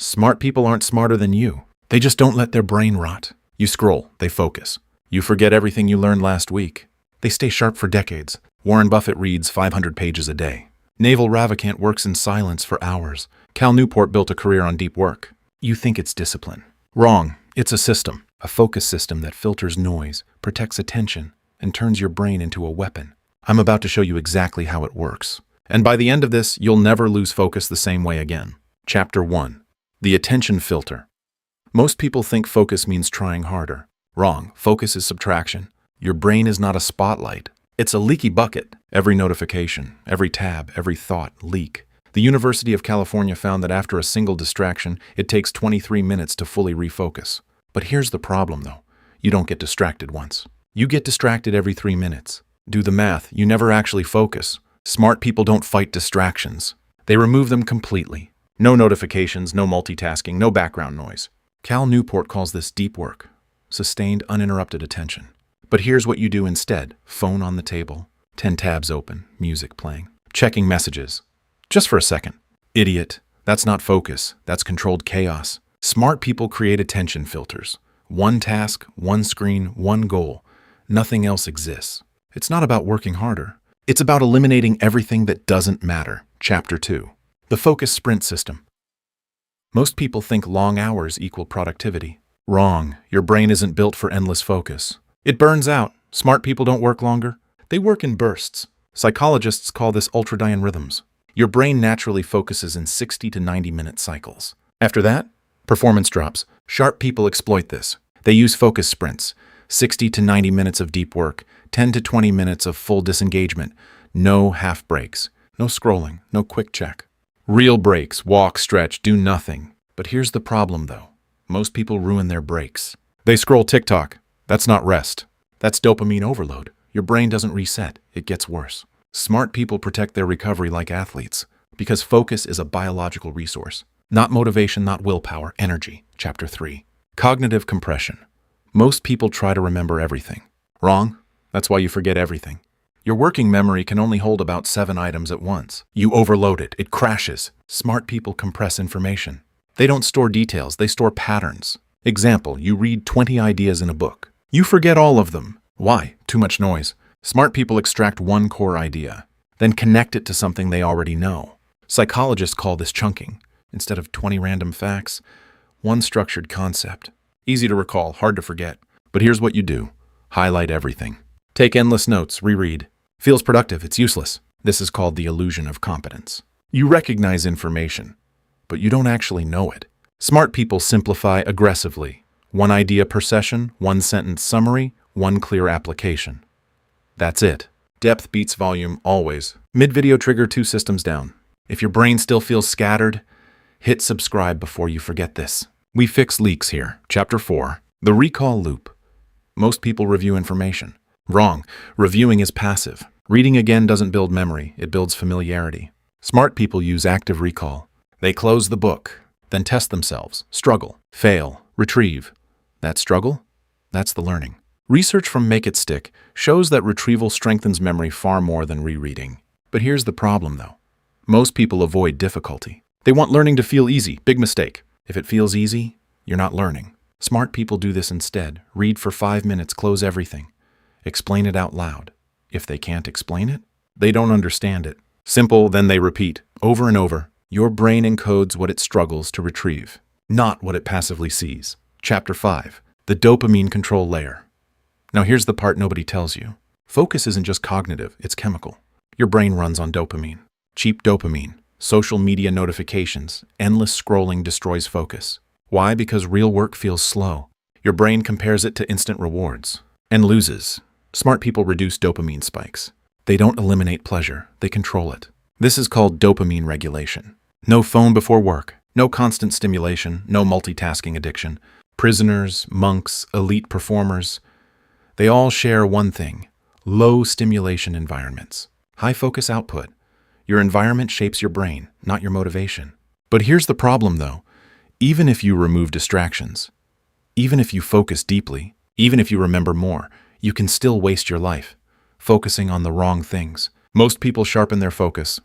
Smart people aren't smarter than you. They just don't let their brain rot. You scroll, they focus. You forget everything you learned last week. They stay sharp for decades. Warren Buffett reads 500 pages a day. Naval Ravikant works in silence for hours. Cal Newport built a career on deep work. You think it's discipline. Wrong. It's a system. A focus system that filters noise, protects attention, and turns your brain into a weapon. I'm about to show you exactly how it works. And by the end of this, you'll never lose focus the same way again. Chapter 1. The attention filter. Most people think focus means trying harder. Wrong. Focus is subtraction. Your brain is not a spotlight. It's a leaky bucket. Every notification, every tab, every thought leak. The University of California found that after a single distraction, it takes 23 minutes to fully refocus. But here's the problem, though. You don't get distracted once. You get distracted every 3 minutes. Do the math. You never actually focus. Smart people don't fight distractions. They remove them completely. No notifications, no multitasking, no background noise. Cal Newport calls this deep work. Sustained, uninterrupted attention. But here's what you do instead. Phone on the table. 10 tabs open. Music playing. Checking messages. Just for a second. Idiot. That's not focus. That's controlled chaos. Smart people create attention filters. One task, one screen, one goal. Nothing else exists. It's not about working harder. It's about eliminating everything that doesn't matter. Chapter 2. The focus sprint system. Most people think long hours equal productivity. Wrong. Your brain isn't built for endless focus. It burns out. Smart people don't work longer. They work in bursts. Psychologists call this ultradian rhythms. Your brain naturally focuses in 60 to 90-minute cycles. After that, performance drops. Sharp people exploit this. They use focus sprints. 60 to 90 minutes of deep work, 10 to 20 minutes of full disengagement. No half breaks. No scrolling. No quick check. Real breaks. Walk, stretch, do nothing. But here's the problem, though. Most people ruin their breaks. They scroll TikTok. That's not rest. That's dopamine overload. Your brain doesn't reset. It gets worse. Smart people protect their recovery like athletes because focus is a biological resource. Not motivation, not willpower, energy. Chapter 3. Cognitive compression. Most people try to remember everything. Wrong. That's why you forget everything. Your working memory can only hold about 7 items at once. You overload it. It crashes. Smart people compress information. They don't store details. They store patterns. Example, you read 20 ideas in a book. You forget all of them. Why? Too much noise. Smart people extract one core idea, then connect it to something they already know. Psychologists call this chunking. Instead of 20 random facts, one structured concept. Easy to recall, hard to forget. But here's what you do. Highlight everything. Take endless notes, reread. Feels productive, it's useless. This is called the illusion of competence. You recognize information, but you don't actually know it. Smart people simplify aggressively. One idea per session, one sentence summary, one clear application. That's it. Depth beats volume always. Mid-video trigger 2 systems down. If your brain still feels scattered, hit subscribe before you forget this. We fix leaks here. Chapter 4. The recall loop. Most people review information. Wrong. Reviewing is passive. Reading again doesn't build memory. It builds familiarity. Smart people use active recall. They close the book, then test themselves, struggle, fail, retrieve. That struggle? That's the learning. Research from Make It Stick shows that retrieval strengthens memory far more than rereading. But here's the problem, though. Most people avoid difficulty. They want learning to feel easy. Big mistake. If it feels easy, you're not learning. Smart people do this instead. Read for 5 minutes, close everything. Explain it out loud. If they can't explain it, they don't understand it. Simple, then they repeat. Over and over. Your brain encodes what it struggles to retrieve, not what it passively sees. Chapter 5. The dopamine control layer. Now here's the part nobody tells you. Focus isn't just cognitive, it's chemical. Your brain runs on dopamine. Cheap dopamine. Social media notifications. Endless scrolling destroys focus. Why? Because real work feels slow. Your brain compares it to instant rewards and loses. Smart people reduce dopamine spikes. They don't eliminate pleasure, they control it. This is called dopamine regulation. No phone before work. No constant stimulation. No multitasking addiction. Prisoners, monks, elite performers. They all share one thing, low stimulation environments, high focus output. Your environment shapes your brain, not your motivation. But here's the problem though, even if you remove distractions, even if you focus deeply, even if you remember more, you can still waste your life, focusing on the wrong things. Most people sharpen their focus,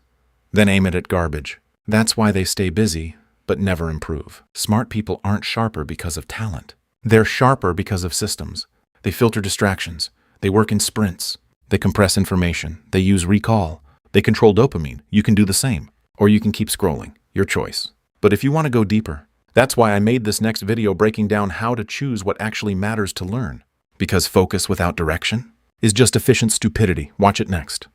then aim it at garbage. That's why they stay busy, but never improve. Smart people aren't sharper because of talent. They're sharper because of systems. They filter distractions. They work in sprints. They compress information. They use recall. They control dopamine. You can do the same. Or you can keep scrolling. Your choice. But if you want to go deeper, that's why I made this next video breaking down how to choose what actually matters to learn. Because focus without direction is just efficient stupidity. Watch it next.